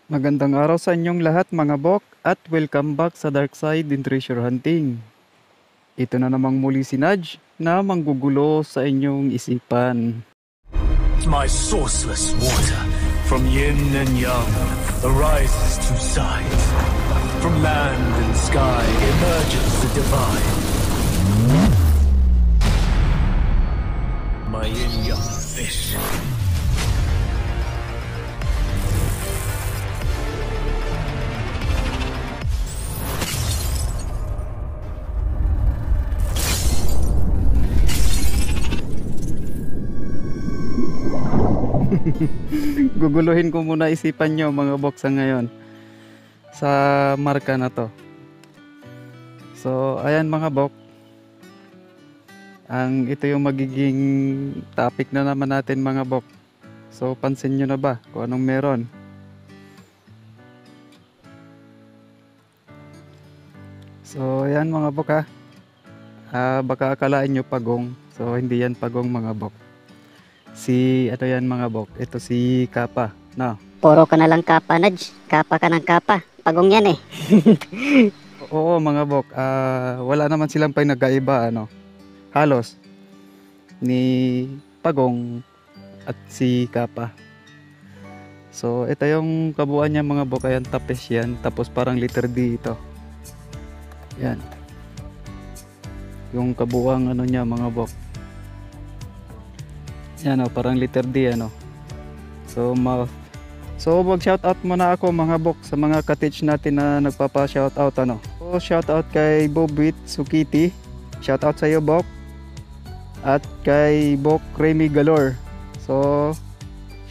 Magandang araw sa inyong lahat mga bok at welcome back sa Dark Side in Treasure Hunting. Ito na namang muli si Nudge na manggugulo sa inyong isipan. My sourceless water, from yin and yang, arises to sides. From land and sky emerges the divine. My yin-yang fish. Guguluhin ko muna isipan nyo mga bok sa ngayon sa marka na to. So ayan mga bok, ito yung magiging topic na naman natin mga bok. So pansin nyo na ba kung anong meron? So ayan mga bok ha. Baka akalain nyo pagong. So hindi yan pagong mga bok. Ano yan mga bok? Ito si Kappa. No. Puro ka na lang kapa, Nudge. Kapa ka ng kapa. Pagong yan eh. Oo mga bok. Wala naman silang pinagkaiba ano. Halos ni Pagong at si Kappa. So ito yung kabuuan niya mga bok. Ayan, tapes yan. Tapos parang letter D ito. Yan. Yung kabuuang ano niya mga bok. Yan o, parang letter D ano. So mouth. So mag-shoutout muna ako mga bok sa mga ka-teach natin na nagpapa-shoutout ano. So shoutout kay Bobit Sukiti. Shoutout sa iyo bok. At kay Bok Remy Galore. So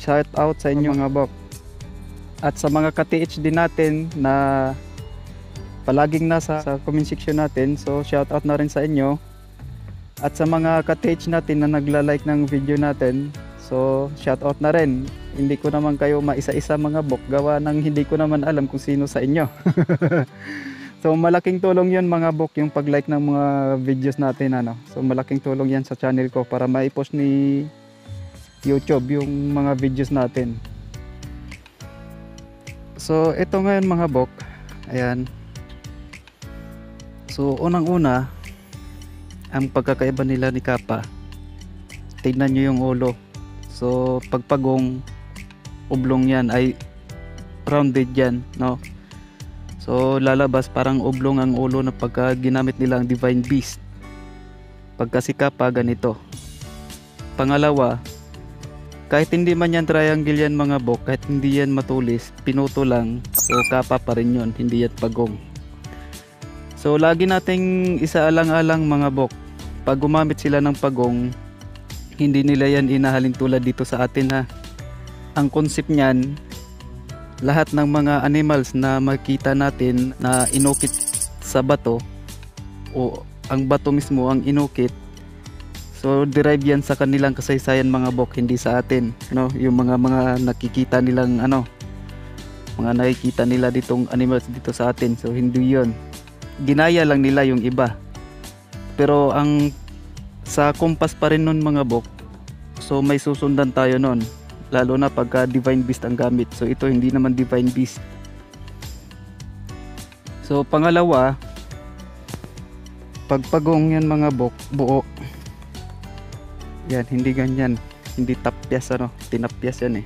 shoutout sa inyo mga bok. At sa mga ka-teach din natin na palaging nasa sa comment section natin. So shoutout na rin sa inyo. At sa mga ka-teach natin na nagla-like ng video natin, so shoutout na rin. Hindi ko naman kayo maisa-isa mga bok, gawa ng hindi ko naman alam kung sino sa inyo. So malaking tulong yun mga bok, yung pag-like ng mga videos natin ano. So malaking tulong yan sa channel ko para ma-post ni YouTube yung mga videos natin. So ito ngayon mga bok, ayan. So unang-una, ang pagkakaiba nila ni Kappa, tignan nyo yung ulo. So pagpagong oblong yan ay rounded yan, no? So lalabas parang oblong ang ulo na pagka ginamit nila ang Divine Beast. Pagka si Kappa ganito. Pangalawa, kahit hindi man yan triangle yan mga bok, kahit hindi yan matulis, pinuto lang, so Kappa pa rin yun, hindi yan pagong. So lagi nating isaalang-alang mga bok, pag gumamit sila ng pagong, hindi nila yan inahalin tulad dito sa atin ha. Ang concept niyan, lahat ng mga animals na makita natin na inukit sa bato, o ang bato mismo ang inukit, so derive yan sa kanilang kasaysayan mga bok, hindi sa atin, no? Yung mga nakikita nilang ano, mga nakikita nila ditong animals dito sa atin, so hindi yon, ginaya lang nila yung iba. Pero ang sa kumpas pa rin nun mga bok, so may susundan tayo nun, lalo na pagka Divine Beast ang gamit. So ito hindi naman Divine Beast. So pangalawa, pagpagong yan mga bok, buo yan, hindi ganyan, hindi tapyas ano, tinapyas yan eh.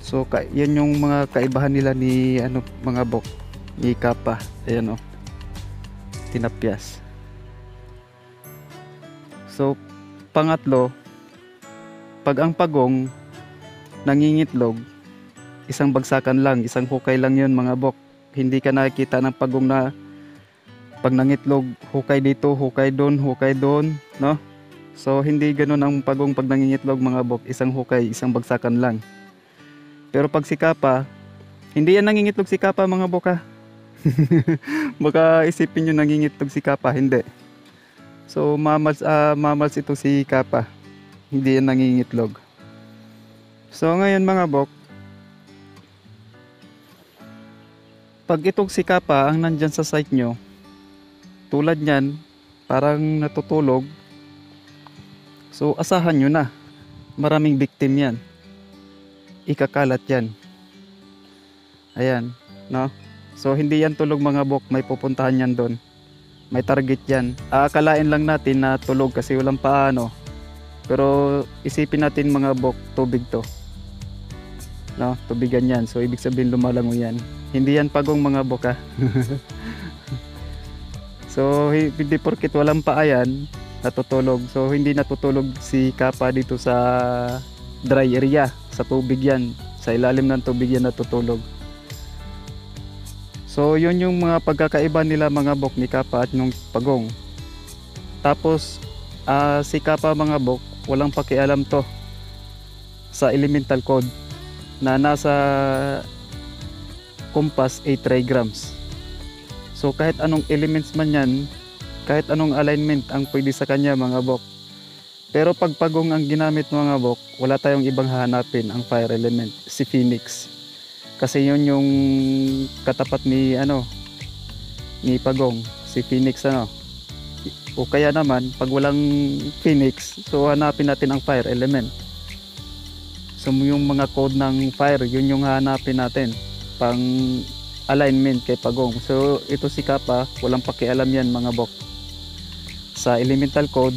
So yan yung mga kaibahan nila ni ano mga bok, ni Kappa. Ayan o, tinapyas. So pangatlo, pag ang pagong nangingitlog, isang bagsakan lang, isang hukay lang yun mga bok. Hindi ka nakikita ng pagong na pag nangitlog, hukay dito, hukay doon, no? So hindi ganun ang pagong pag nangingitlog mga bok, isang hukay, isang bagsakan lang. Pero pag si Kappa, hindi yan nangingitlog si Kappa mga bok ha. Baka isipin nyo nangingitlog si Kappa, hindi. So mammals ito si Kappa, hindi yan nangingitlog. So ngayon mga bok, pag itong si Kappa ang nandyan sa site nyo, tulad nyan, parang natutulog, so asahan nyo na, maraming victim yan, ikakalat yan. Ayan, no? So hindi yan tulog mga bok, may pupuntahan yan doon. May target yan. Aakalain lang natin na tulog kasi walang paano. Pero isipin natin mga bok, tubig to. No, tubigan yan. So ibig sabihin lumalangoy yan. Hindi yan pagong mga bok ha. So hindi porket walang paa yan, natutulog. So hindi natutulog si Kappa dito sa dry area, sa tubig yan. Sa ilalim ng tubig yan natutulog. So yun yung mga pagkakaiba nila mga bok ni Kappa at nung pagong. Tapos si Kappa mga bok, walang pakialam to sa elemental code na nasa compass 8 trigrams. So kahit anong elements man yan, kahit anong alignment ang pwede sa kanya mga bok. Pero pag pagong ang ginamit mga bok, wala tayong ibang hahanapin ang fire element, si Phoenix. Kasi yun yung katapat ni ni pagong, si Phoenix O kaya naman pag walang Phoenix, so hanapin natin ang fire element. So yung mga code ng fire, yun yung hahanapin natin pang alignment kay pagong. So ito si Kappa, walang pakialam yan mga bok sa elemental code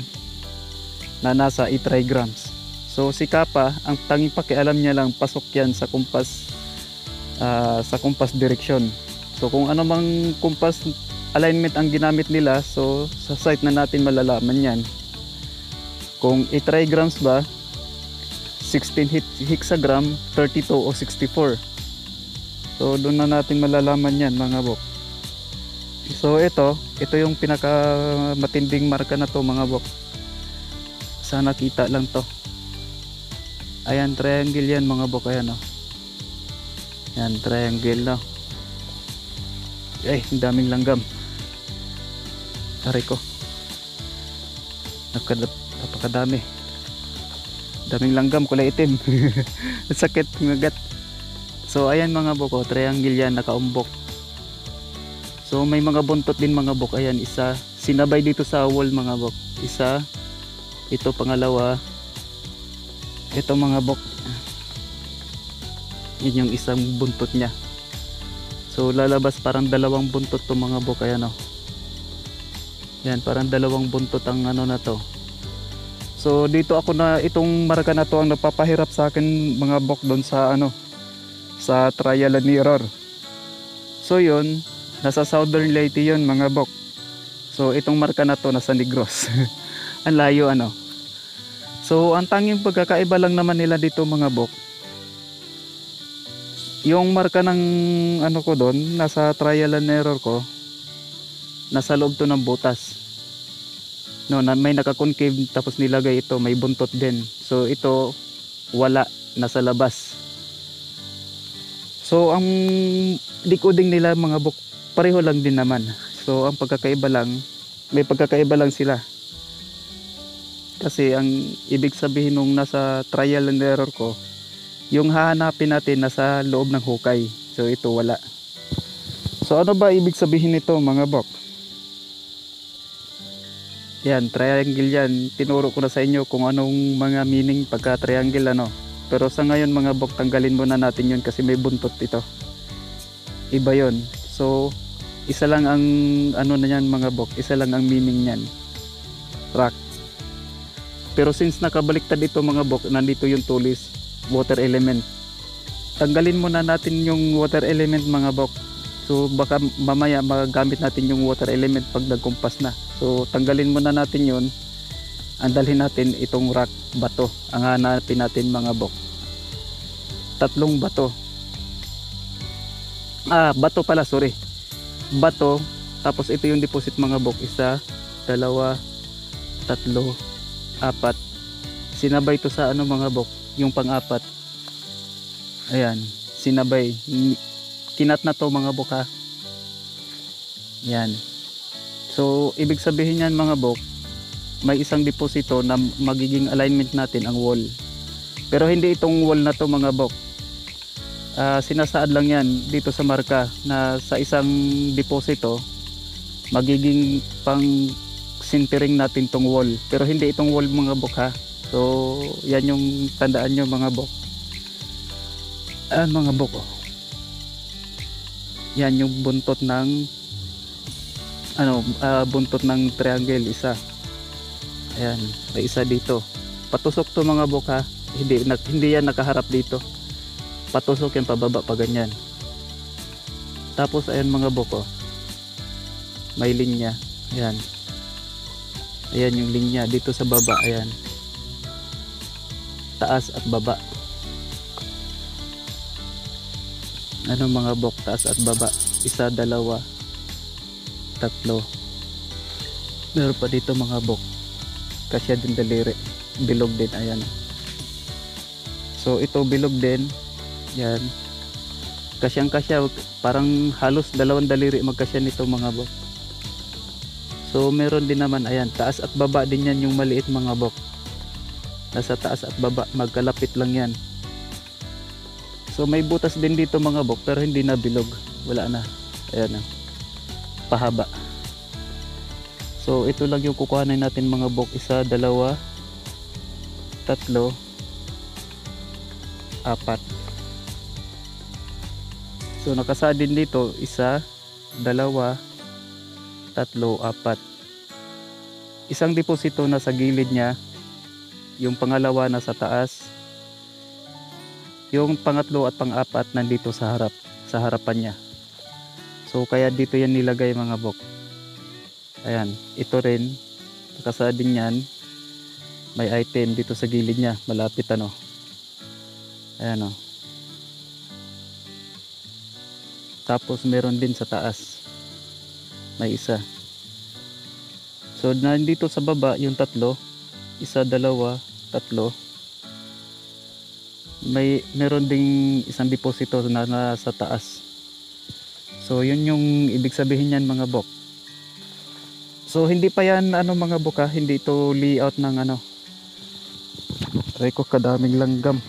na nasa 8 trigrams. So si Kappa, ang tanging pakialam niya lang, pasok yan sa compass direction. So kung ano mang compass alignment ang ginamit nila, so sa site na natin malalaman yan. Kung 8 trigrams ba, 16 hexagram, 32 o 64. So doon na natin malalaman yan mga bok. So ito yung pinaka matinding marka na to mga bok. Sana kita lang to. Ayan, triangle yan mga bok. Ayan Yan, triangle na. Ang daming langgam. Aray ko. Napakadami. Daming langgam, kulay itim. Sakit ng agat. So ayan mga bok, triangle yan, nakaumbok. So may mga buntot din mga bok. Ayan, isa. Sinabay dito sa wall mga bok. Isa. Ito pangalawa. Ito mga bok. Yun yung isang buntot niya. So lalabas parang dalawang buntot to mga bok. Ayan Yan, parang dalawang buntot ang na to. So dito ako na, itong marka na to ang napapahirap sa akin mga bok doon sa sa trial and error. So yun, nasa Southern Leyte yun mga bok. So itong marka na to nasa Negros. Ang layo So ang tanging pagkakaiba lang naman nila dito mga bok, yung marka ng ko doon, nasa trial and error ko, nasa loob to ng butas. May naka-concave tapos nilagay ito, may buntot din. So ito wala, nasa labas. So ang decoding nila mga bok, pareho lang din naman. So ang pagkakaiba lang, may pagkakaiba lang sila. Kasi ang ibig sabihin nung nasa trial and error ko, yung hahanapin natin nasa loob ng hukay. So ito wala. So ano ba ibig sabihin nito mga bok? Yan, triangle yan. Tinuro ko na sa inyo kung anong mga meaning pagka triangle Pero sa ngayon mga bok, tanggalin muna natin yun kasi may buntot ito. Iba yon. So isa lang ang na yan mga bok, isa lang ang meaning niyan. Rock. Pero since nakabaliktad ito mga bok, nandito yung tulis, water element. Tanggalin muna natin yung water element mga bok. So baka mamaya magamit natin yung water element pag nagkumpas na. So tanggalin muna natin yun. Andalhin natin itong rock, bato. Ang hanapin natin mga bok. 3 bato. Bato pala, sorry. Bato, tapos ito yung deposit mga bok. 1, 2, 3, 4. Sinabay to sa mga bok, yung pang-4. Ayan, sinabay. Kinat na to mga bok ha. Yan. So ibig sabihin yan mga bok, may isang deposito na magiging alignment natin ang wall. Pero hindi itong wall na to mga bok. Sinasaad lang yan dito sa marka na sa isang deposito magiging pang sintering natin tong wall. Pero hindi itong wall mga bok ha. So yan yung tandaan nyo mga bok. Mga bok Yan yung buntot ng buntot ng triangle, isa. Ayan, may isa dito. Patusok to mga bok ha. Hindi yan nakaharap dito. Patusok yan pababa pa ganyan. Tapos ayan mga bok, oh. May linya. Ayan. Ayan yung linya dito sa baba. Ayan. Taas at baba. Ano mga bok, taas at baba. Isa, dalawa, tatlo. Meron pa dito mga bok. Kasya din daliri. Bilog din. Ayan. So ito bilog din. Yan. Kasyang kasya. Parang halos dalawang daliri magkasya nito mga bok. So meron din naman, ayan, taas at baba din yan yung maliit mga bok. Nasa taas at baba, magkalapit lang yan. So may butas din dito mga bok, pero hindi na bilog. Wala na. Ayan na. Pahaba. So ito lang yung kukuhanin natin mga bok. Isa, dalawa, tatlo, apat. So nakasa din dito, isa, dalawa, tatlo, apat. Isang deposito na sa gilid niya, yung pangalawa na sa taas, yung pangatlo at pang-apat nandito sa harap, sa harapan niya. So kaya dito yan nilagay mga bok. Ayan, ito rin nakasa din yan, may item dito sa gilid niya, malapit ano. Ayan o. Tapos meron din sa taas, may isa. So nandito sa baba yung tatlo, isa, dalawa, tatlo. Meron ding isang deposito na nasa taas. So yun yung ibig sabihin yan mga bok. So hindi pa yan mga bok ha, hindi ito layout ng Aray ko, kadaming langgam.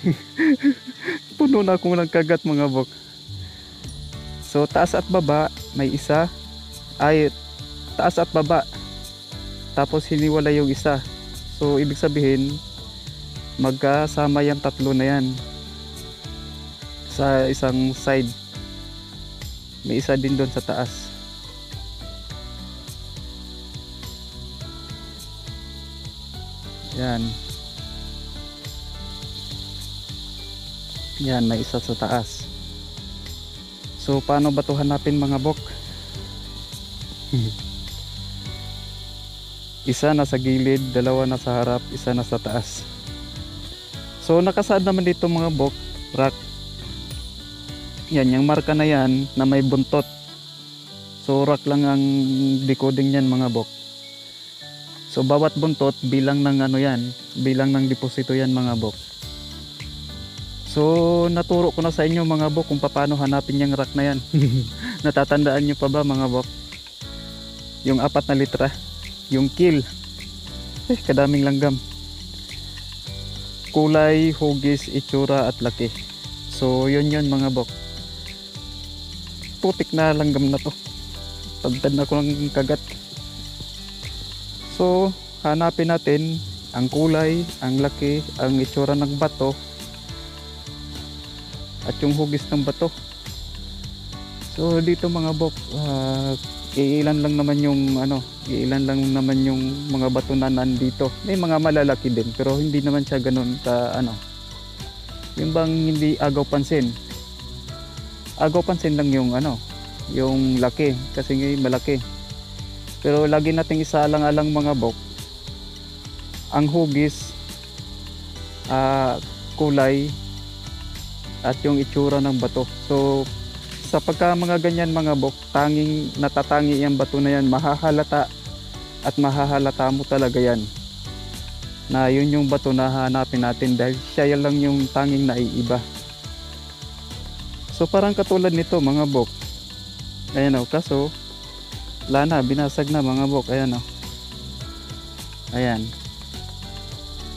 Puno na akong ng kagat mga bok. So taas at baba may isa. Ay, taas at baba. Tapos hiniwala yung isa. So ibig sabihin magkasama yung tatlo na yan sa isang side. May isa din doon sa taas. Yan. Yan, may isa sa taas. So paano ba ito hanapin mga bok? Isa na sa gilid, dalawa na sa harap, isa na sa taas. So nakasaad naman dito mga bok, rock. Yan, yung marka na yan na may buntot. So rock lang ang decoding yan mga bok. So bawat buntot bilang ng yan, bilang ng deposito yan mga bok. So naturo ko na sa inyo mga bok kung paano hanapin yung rock na yan. Natatandaan nyo pa ba mga bok? Yung 4 na litra, yung kill. Kadaming langgam. Kulay, hugis, itsura at laki. So yun mga bok. Putik na langgam na to. Tagtad na ko ng kagat. So hanapin natin ang kulay, ang laki, ang itsura ng bato at yung hugis ng bato. So dito mga bok, iilan lang naman yung mga bato na nandito. May mga malalaki din pero hindi naman siya ganoon ka yung bang hindi agaw pansin. Agaw pansin lang yung yung laki kasi ngayon malaki. Pero lagi nating isaalang-alang mga bok ang hugis, kulay at yung itsura ng bato. So sa pagka mga ganyan mga bok, tanging natatangi yung bato na yan, mahahalata at mahahalata mo talaga yan na yun yung bato na hanapin natin dahil siya lang yung tanging naiiba. So parang katulad nito mga bok, ayan o, kaso wala na, binasag na mga bok. Ayan o, ayan,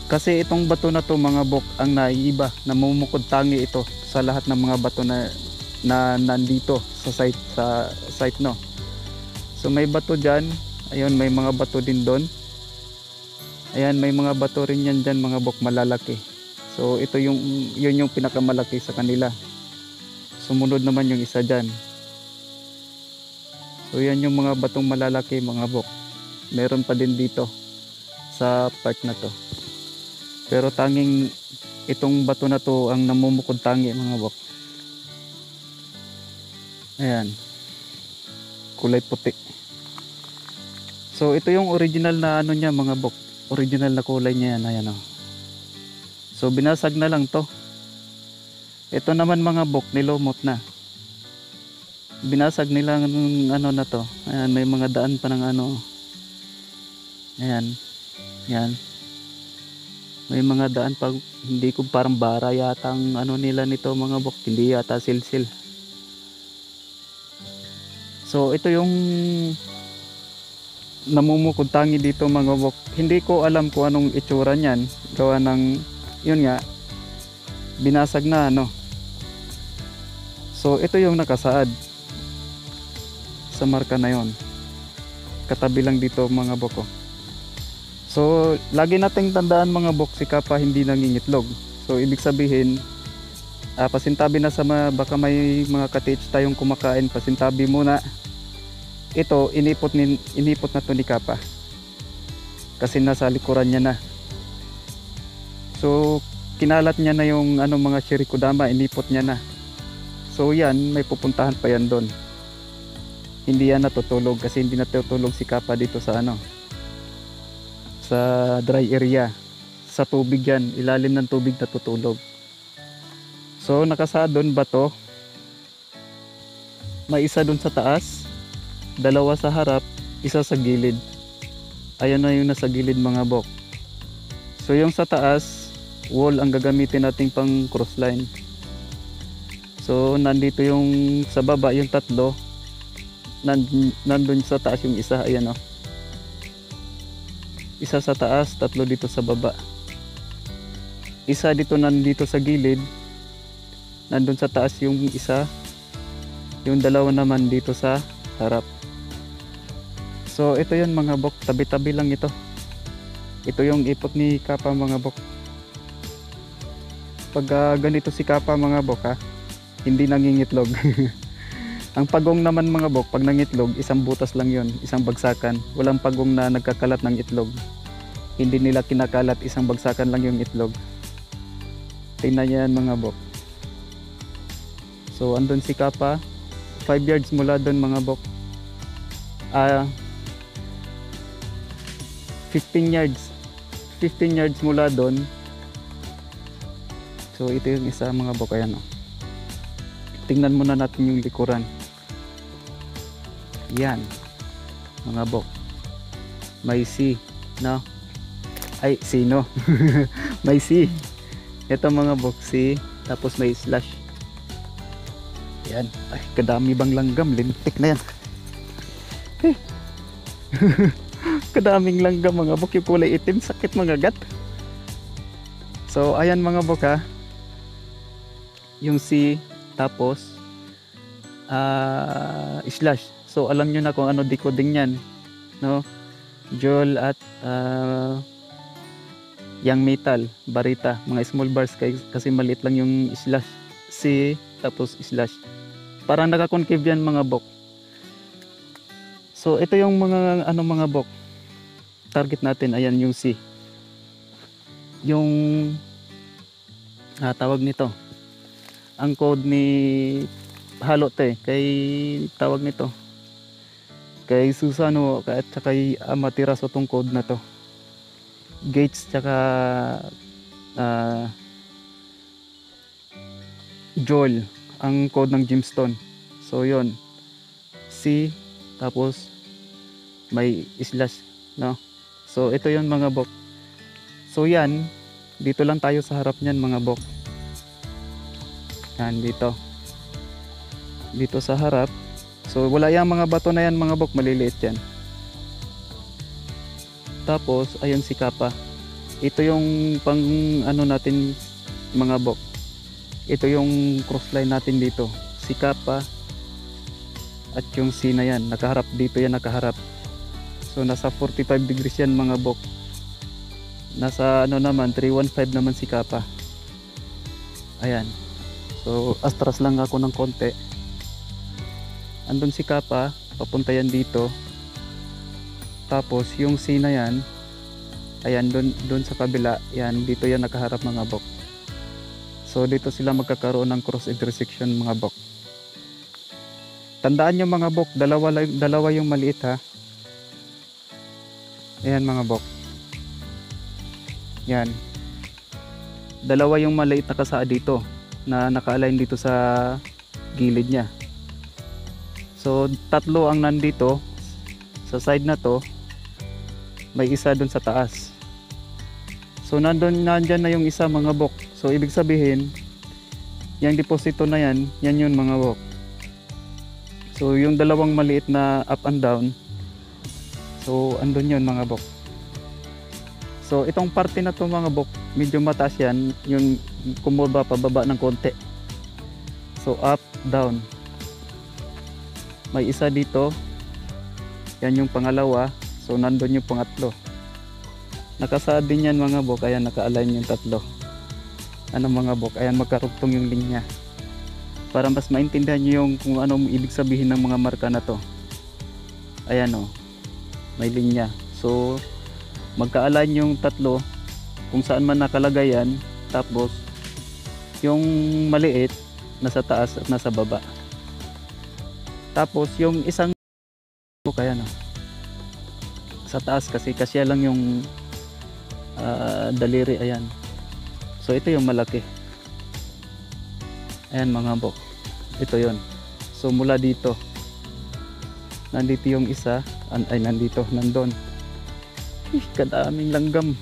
kasi itong bato na to mga bok ang naiiba, namumukod tangi ito sa lahat ng mga bato na nandito sa site no. So may bato dyan, ayun, may mga bato din doon. Ayan, may mga bato rin yan dyan mga bok, malalaki. So ito yun yung pinakamalaki sa kanila. Sumunod naman yung isa dyan. So yan yung mga batong malalaki mga bok. Meron pa din dito sa part na to. Pero tanging itong bato na to ang namumukod tangi mga bok. Ayan. Kulay puti. So ito yung original na ano niya mga bok. Original na kulay niya yan. Ayan o. So binasag na lang to. Ito naman mga bok nilumot na. Binasag nila ng ano na to. Ayan, may mga daan pa ng ano. Ayan. Yan. May mga daan pa, hindi ko parang bara yata ang ano nila nito mga bok. Hindi yata silsil. So ito yung namumukod tangi dito mga bok. Hindi ko alam kung anong itsura niyan. Gawa ng, yun nga, binasag na ano. So ito yung nakasaad sa marka na yon. Katabi lang dito mga bok. So lagi nating tandaan mga bok, si Kapa hindi nangingitlog. So ibig sabihin, pasintabi na sa baka may mga ka-teach tayong kumakain, pasintabi muna. Ito inipot na to ni Kapa. Kasi nasa likuran niya na. So kinalat niya na yung ano mga shirikudama, inipot niya na. So yan, may pupuntahan pa yan doon. Hindi yan natutulog kasi hindi natutulog si Kapa dito sa ano, sa dry area. Sa tubig yan, ilalim ng tubig natutulog. So nakasaad doon bato. May isa doon sa taas, dalawa sa harap, isa sa gilid. Ayan na yung nasa gilid mga bok. So yung sa taas, wall ang gagamitin nating pang cross line. So nandito yung sa baba yung tatlo, nandun sa taas yung isa. Ayan o, isa sa taas, tatlo dito sa baba. Isa dito nandito sa gilid, nandun sa taas yung isa, yung dalawa naman dito sa harap. So ito yun mga bok, tabi-tabi lang ito. Ito yung ipot ni Kapa mga bok. Pag ganito si Kapa mga bok ha, hindi nangingitlog. Ang pagong naman mga bok, pag nangitlog, isang butas lang yon, isang bagsakan. Walang pagong na nagkakalat ng itlog. Hindi nila kinakalat, isang bagsakan lang yung itlog. Tingnan yan mga bok. So andun si Kapa, 5 yards mula doon mga bok. 15 yards mula doon. So ito yung isa mga bok. Ayan o. Tingnan muna natin yung likuran. Yan mga bok, may C, no? Ay, sino? May C. Ito mga bok, C, tapos may slash. Yan. Ay, kadami bang langgam, lintik na yan. Kadaming langgam mga bok, yung kulay itim, sakit mga gat. So ayan mga bok ha, yung C, tapos slash. So alam nyo na kung ano decoding yan, no? Joule at young metal, barita, mga small bars kasi maliit lang yung slash. C tapos slash, parang naka-concave yan mga bok. So ito yung mga ano mga bok, target natin. Ayan yung C, yung tawag nito, ang code ni Halot kay tawag nito kay Susano at saka kay Amaterasu tong code na to. Gates tsaka Joel ang code ng gemstone. So yon, C tapos may slash, no? So ito yon mga bok. So yan, dito lang tayo sa harap niyan mga bok. Yan dito sa harap. So wala yung mga bato na yan mga bok, maliliit yan. Tapos ayun si Kapa. Ito yung pang ano natin mga bok. Ito yung crossline natin dito. Si Kapa at yung C na yan, nakaharap dito yan, nakaharap. So nasa 45 degrees yan mga bok. Nasa ano naman, 315 naman si Kapa. Ayan. So astras lang ako ng konti. Andun si Kapa, papunta yan dito. Tapos yung C na yan, ayan doon sa kabila, yan dito yan nakaharap mga bok. So dito sila magkakaroon ng cross intersection mga bok. Tandaan nyo mga bok, dalawa yung maliit ha. Ayan mga bok. Yan. Dalawa yung maliit na kasaa dito na naka-align dito sa gilid niya. So tatlo ang nandito sa side na to. May isa dun sa taas. So nandyan na yung isa mga bok. So ibig sabihin, yung deposito na yan, yan yun mga bok. So yung dalawang maliit na up and down, so andun yun mga bok. So itong parte na to mga bok, medyo mataas yan, yung kumurba pababa ng konti. So up, down. May isa dito, yan yung pangalawa. So nandun yung pangatlo. Nakasaad din yan mga bok, ayan naka-align yung tatlo. Ano mga bok, ayan magkarugtong yung linya. Para mas maintindihan nyo yung kung anong ibig sabihin ng mga marka na to. Ayan o, may linya. So magka-align yung tatlo kung saan man nakalagay yan. Tapos yung maliit nasa taas at nasa baba. Tapos yung isang ayan o, sa taas kasi kasya lang yung daliri, ayan. So ito yung malaki. Ayan mga bok, ito yon. So mula dito, nandito yung isa, ay nandito, nandun. Kadaming langgam,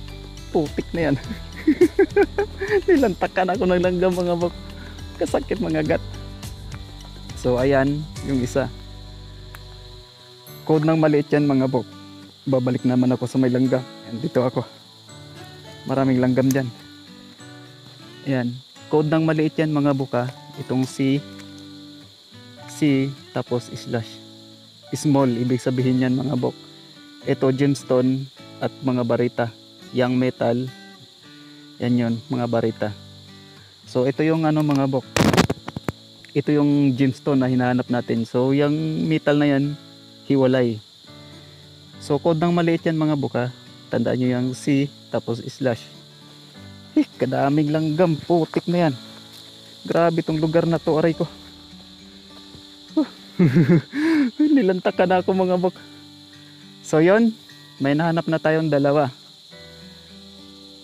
putik na yan. Nilantakan ako ng langgam mga bok, kasakit mga gat. So ayan yung isa. Code ng maliit yan mga bok. Babalik naman ako sa may langgam. Ayan, dito ako, maraming langgam dyan. Ayan, code ng maliit yan mga buka. Itong C, tapos slash. Small, ibig sabihin yan mga bok. Ito gemstone at mga barita. Yang metal, yan yun, mga barita. So ito yung ano mga bok. Ito yung gemstone na hinahanap natin. So yung metal na yan, hiwalay. So code ng maliit yan mga buka. Tandaan nyo yung C, tapos slash. Kadaming langgam, putik na yan. Grabe tong lugar na to, aray ko. Nilantakan na ako mga bok. So yon, may nahanap na tayong dalawa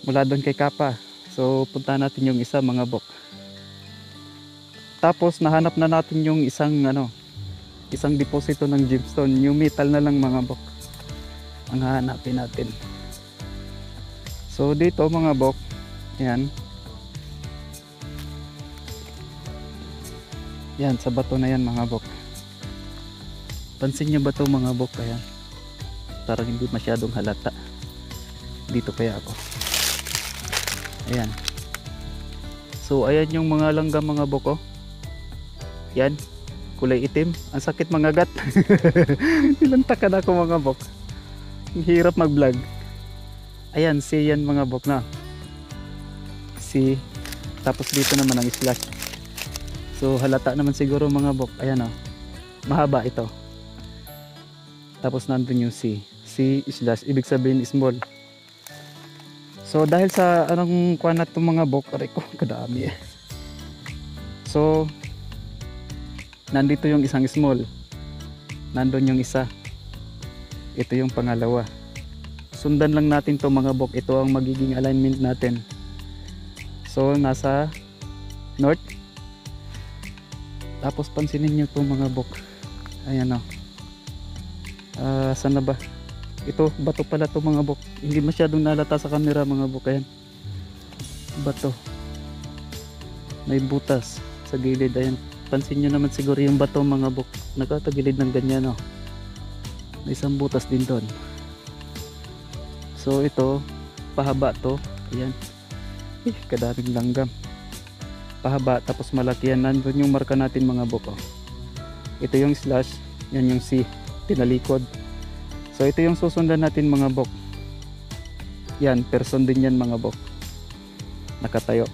mula doon kay Kapa. So punta natin yung isa mga bok. Tapos nahanap na natin yung isang isang deposito ng gemstone. Yung metal na lang mga bok ang hahanapin natin. So dito mga bok, ayan. Yan, sa bato na yan mga bok. Pansin nyo ba ito mga bok? Ayan. Parang hindi masyadong halata. Dito kaya ako. Ayan. So ayan yung mga langgam mga bok oh. Yan. Kulay itim. Ang sakit mga gat. Nilantakan ako mga bok. Hirap mag vlog. Ayan, C yan mga bok na. C. Tapos dito naman ang slash. So halata naman siguro mga bok. Ayan o. Mahaba ito. Tapos nandun yung C. C slash. Ibig sabihin small. So dahil sa anong kuha na itong mga bok. Aray ko, kadami eh. So nandito yung isang small. Nandun yung isa. Ito yung pangalawa. Sundan lang natin to mga bok. Ito ang magiging alignment natin. So nasa north. Tapos pansinin nyo to mga bok. Ayan o. Saan na ba? Ito, bato pala to mga bok. Hindi masyadong nalata sa camera mga bok. Ayan. Bato. May butas sa gilid. Ayan. Pansin nyo naman siguro yung bato mga bok. Nagkatagilid ng ganyan o. May isang butas din doon. So ito, pahaba to. Ayan. Kadaming langgam. Pahaba tapos malaki yan. Nandun yung marka natin mga bok oh. Ito yung slash. Yan yung C. Tinalikod. So ito yung susundan natin mga bok. Yan, person din yan mga bok. Nakatayo.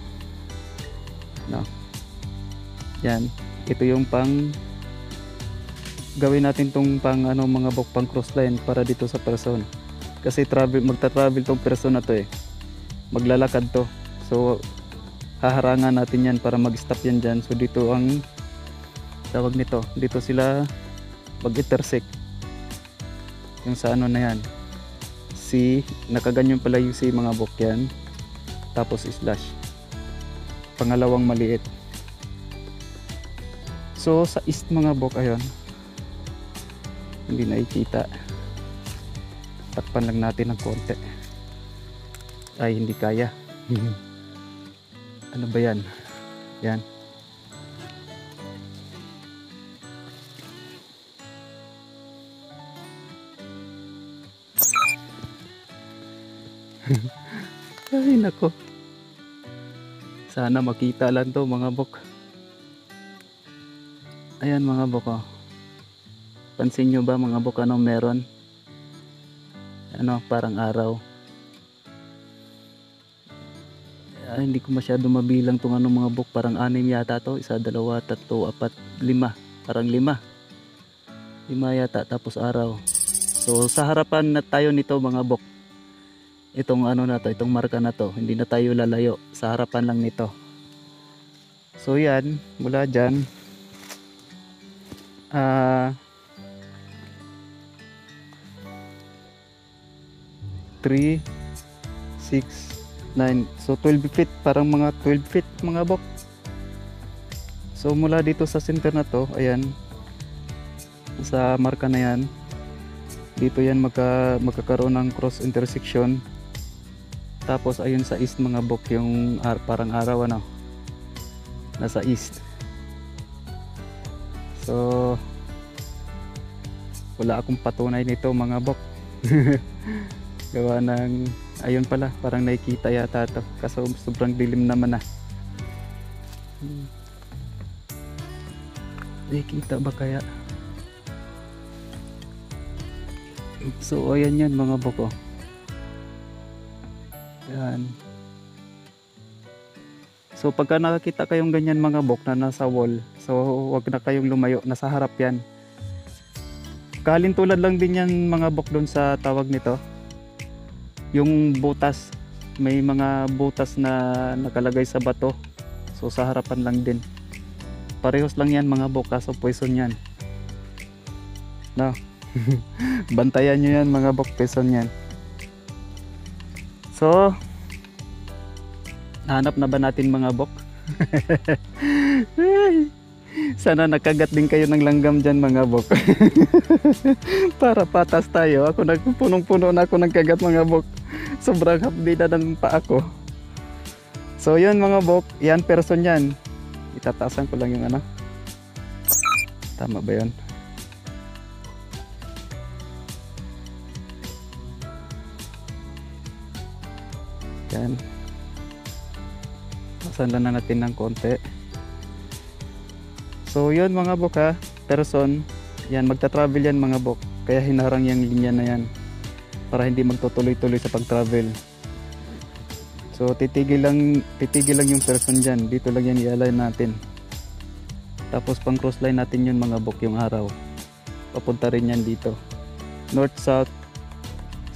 No. Yan. Ito yung pang gawin natin tong pang ano mga bok, pang cross line para dito sa person. Kasi magta-travel tong person na to eh. Maglalakad to. So haharangan natin yan para mag-stop yan dyan. So dito ang tawag nito. Dito sila mag-intersect. Yung sa ano na yan. C, nakaganyan pala yung C mga bok yan. Tapos slash. Pangalawang maliit. So sa east mga bok, ayun. Hindi nakikita. Takpan lang natin ng konti. Ay, hindi kaya. Ano ba yan? Yan. Ay, nako. Sana makita lang to mga bok. Ayan mga bok, oh. Pansin nyo ba mga bok, ano meron? Ano, parang araw. Ay, hindi ko masyado mabilang tong ano mga bok. Parang 6 yata to. 1, 2, 3, 4, 5. Parang 5. 5 yata, tapos araw. So sa harapan na tayo nito mga bok. Itong ano na to, itong marka na to. Hindi na tayo lalayo. Sa harapan lang nito. So yan, mula dyan. 3, 6, 9. So 12 feet, parang mga 12 feet mga bok. So mula dito sa center na to, ayan, sa marka na yan, dito yan magkakaroon ng cross intersection. Tapos ayun sa east mga bok, yung parang araw ano, nasa east. So wala akong patunay nito mga bok. Gawa ng ayun pala, parang nakikita yata to. Kaso sobrang dilim naman na. Nakikita ba kaya? So ayan yan mga bok, oh. Yan. So pagka nakakita kayong ganyan mga bok na nasa wall, so wag na kayong lumayo, nasa harap yan. Kalintulad lang din yan mga bok doon sa tawag nito. Yung butas, may mga butas na nakalagay sa bato. So sa harapan lang din. Parehos lang yan mga bok, kaso poison yan. No. Bantayan nyo yan mga bok, poison yan. So hanap na ba natin mga bok? Sana nakagat din kayo ng langgam dyan mga bok. Para patas tayo. Ako nagpunong-puno na ako ng kagat mga bok. Sobrang hapdi na ng paa ko. So yun mga bok, yan person yan. Itataasan ko lang yung ano. Tama ba yun? Yan. Taasan lang na natin ng konti. So yun mga bok ha, person, yan magta-travel yan mga bok. Kaya hinarang yung linya na yan para hindi magtutuloy-tuloy sa pag-travel. So titigil lang yung person dyan. Dito lang yan i-align natin. Tapos pang crossline natin yun mga bok, yung araw. Papunta rin yan dito. North, south.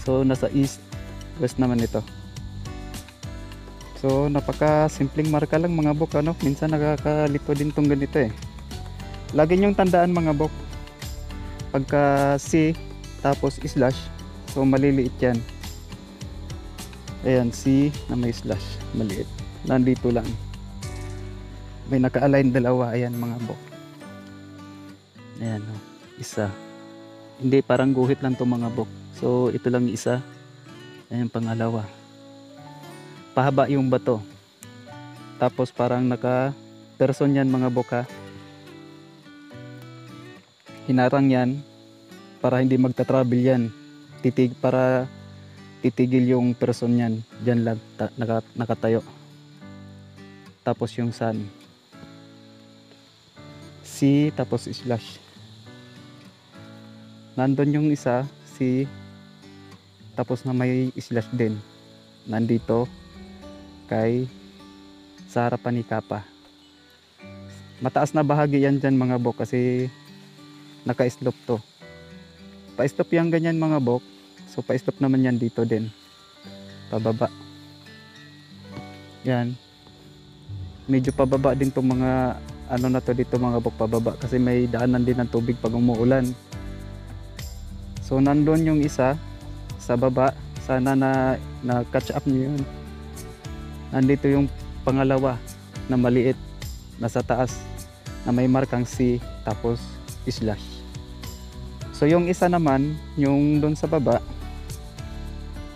So nasa east, west naman ito. So napaka simpleng marka lang mga bok, ano? Minsan nakakalito din tong ganito eh. Lagi nyong tandaan mga bok, pagka C tapos slash, so maliliit yan. Ayan, C na may slash, maliit. Nandito lang. May naka-align dalawa, ayan mga bok. Ayan, oh, isa. Hindi, parang guhit lang to mga bok. So ito lang isa. Ayan, pangalawa. Pahaba yung bato. Tapos parang naka-person yan mga bok ha. Hinarang yan para hindi magta-travel yan. Para titigil yung person yan. Diyan lang nakatayo. Tapos yung sun. C tapos slash. Nandun yung isa, C. Tapos na may slash din. Nandito kay sa harapan ni Kappa. Mataas na bahagi yan dyan mga bok kasi naka-slope to. Pa-slope yan ganyan mga bok. So pa-slope naman yan dito din. Pababa. Yan. Medyo pababa din tong mga ano na to dito mga bok, pababa kasi may daanan din ng tubig pag umuulan. So nandun yung isa sa baba. Sana na catch up nyo yun. Nandito yung pangalawa na maliit nasa taas na may markang C tapos slash. So yung isa naman, yung doon sa baba,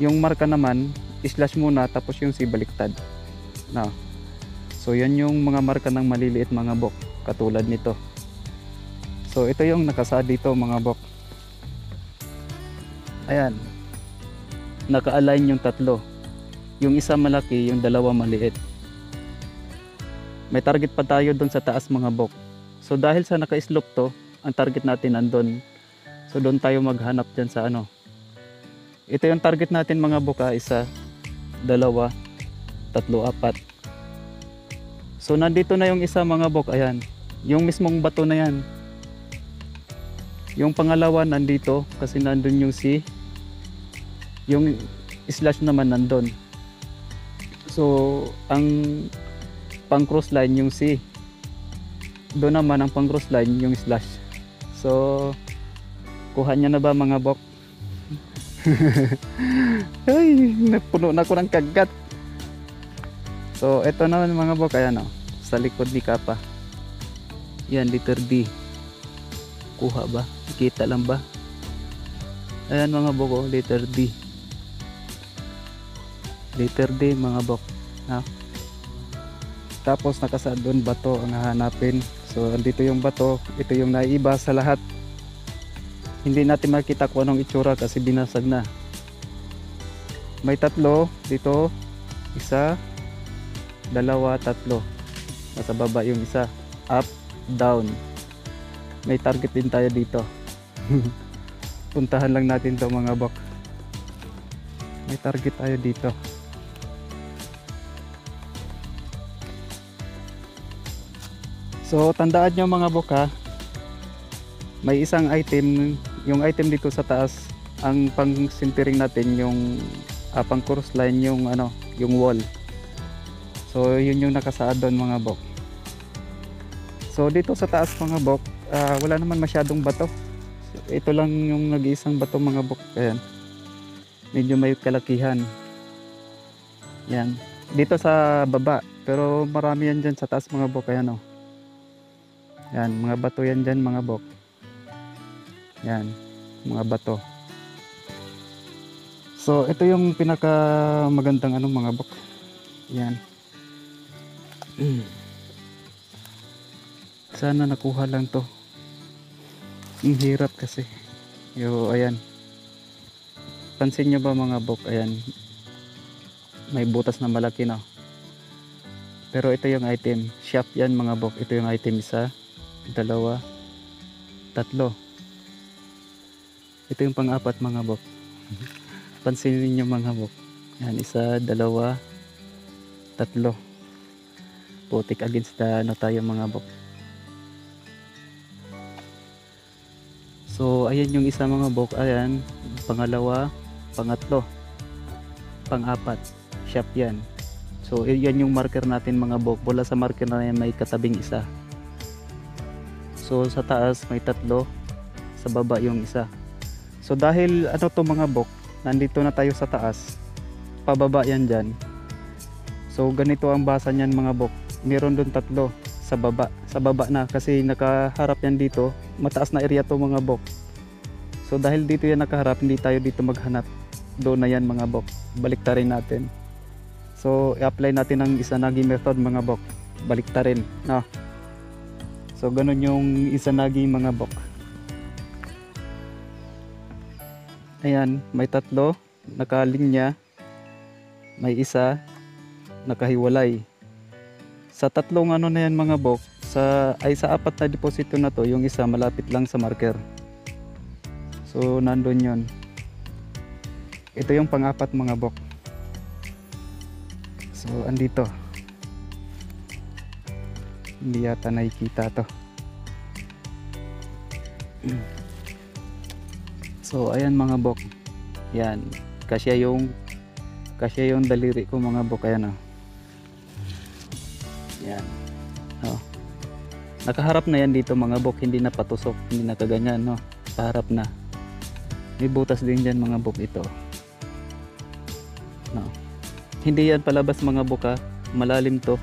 yung marka naman slash muna tapos yung C baliktad. No. So yan yung mga marka ng maliliit mga bok, katulad nito. So ito yung nakasaad dito mga bok. Ayan. Naka-align yung tatlo. Yung isa malaki, yung dalawa maliit. May target pa tayo doon sa taas mga bok. So dahil sa naka-slope to, ang target natin andun. So doon tayo maghanap dyan sa ano. Ito yung target natin mga bok, isa, dalawa, tatlo, apat. So nandito na yung isa mga bok, ayan. Yung mismong bato na yan. Yung pangalawa nandito kasi nandun yung C. Yung slash naman nandun. So ang pang cross line yung C. Doon naman ang pang cross line yung slash. So kuha niya na ba mga bok? Ay, napuno na ko ng kagat. So ito naman mga bok, ayan o, sa likod ni Kapa. Yan, letter D. Kuha ba? Kita lang ba? Ayan mga bok, oh, letter D. Letter D mga bok. Ha? Tapos nakasaad doon bato ang hahanapin. So andito yung bato, ito yung naiiba sa lahat. Hindi natin makita kung anong itsura kasi binasag na. May tatlo dito, isa, dalawa, tatlo. Nasa baba yung isa, up, down. May target din tayo dito. Puntahan lang natin to mga bok. May target tayo dito. So tandaan nyo mga bok ha, may isang item, yung item dito sa taas, ang pang sintering natin yung pang cross line yung ano, yung wall. So yun yung nakasaad doon mga bok. So dito sa taas mga bok, wala naman masyadong bato. So, ito lang yung nag-iisang bato mga bok. Ayan. Medyo may kalakihan. Yan. Dito sa baba, pero marami yan dyan sa taas mga bok. Ayan o. Yan, mga bato yan dyan mga bok. Yan, mga bato. So ito yung pinaka magandang ano mga bok. Yan. Sana nakuha lang to. Ang hirap kasi. Yo, ayan. Pansin nyo ba mga bok? Ayan. May butas na malaki na. Pero ito yung item. Shaft yan mga bok. Ito yung item, isa, dalawa, tatlo. Ito yung pang-apat mga bok. Pansinin niyo mga bok. Yan, isa, dalawa, tatlo. Putik against the ano tayo mga bok. So ayan yung isa mga bok. Ayan, pangalawa, pangatlo, pang-apat. Shaft yan. So yan yung marker natin mga bok. Wala sa marker na yan may katabing isa. So sa taas may tatlo, sa baba yung isa. So dahil ano to mga bok, nandito na tayo sa taas, pababa yan dyan. So ganito ang basa niyan mga bok. Meron doon tatlo sa baba na kasi nakaharap yan dito. Mataas na area to mga bok. So dahil dito yan nakaharap, hindi tayo dito maghanap. Doon na yan mga bok. Baliktarin natin. So i-apply natin ang Izanagi method mga bok. Baliktarin, no? So ganun yung Izanagi mga bok. Ayan, may tatlo nakalinya, may isa nakahiwalay. Sa tatlong ano na yan mga bok, sa apat na deposito na to, yung isa malapit lang sa marker. So nandun yun. Ito yung pang-apat mga bok. So andito. Hindi yata nakikita to. So ayan mga bok. Yan. Kasya yung daliri ko mga bok. Ayan, oh. Yan. Oh. Nakaharap na yan dito mga bok. Hindi na patusok. Hindi na kaganyan, no? Paharap na. May butas din dyan mga bok ito. No. Hindi yan palabas mga bok, ha. Malalim to.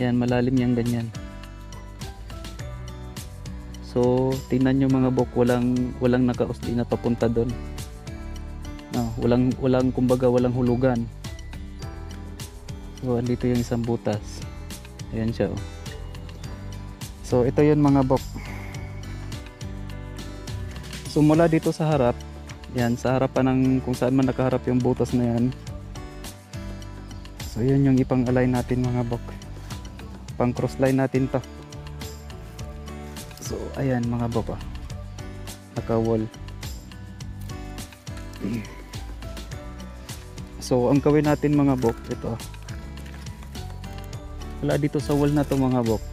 Yan, malalim yan ganyan. So, tingnan nyo mga bok, walang nakausli na papunta doon. No, kumbaga walang hulugan. So, andito yung isang butas. Ayan siya, oh. So, ito yun mga bok. So, mula dito sa harap, yan, sa harapan ng kung saan man nakaharap yung butas na yan. So, yun yung ipang-align natin mga bok. Pang crossline natin to. So, ayan mga bok, oh. Naka-wall. So, ang gawin natin mga bok, ito. Wala dito sa wall na to mga bok.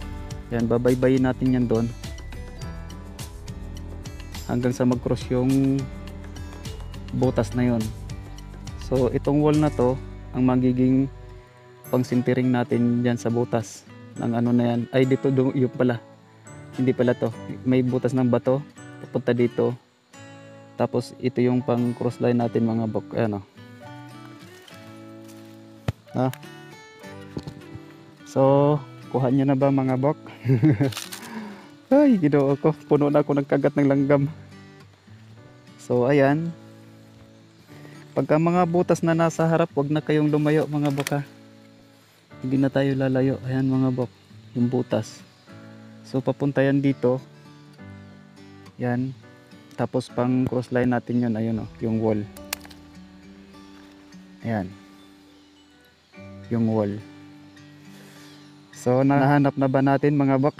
Yan, babaybayin natin yan doon. Hanggang sa mag-cross yung butas na yon. So, itong wall na to, ang magiging pangsintiring natin dyan sa butas. Ng ano na yan. Ay, dito, yung pala. Hindi pala to. May butas ng bato. Papunta dito. Tapos ito yung pang crossline natin mga bok. Ayan, o. Ha? So, kuha nyo na ba mga bok? Ay, ginoo ko. Puno na ako ng kagat ng langgam. So, ayan. Pagka mga butas na nasa harap, wag na kayong lumayo mga bok, ha. Hindi na tayo lalayo. Ayan mga bok. Yung butas. So papunta yan dito. Yan. Tapos pang crossline natin yun. Ayun, oh, yung wall. Ayan. Yung wall. So nahanap na ba natin mga bok?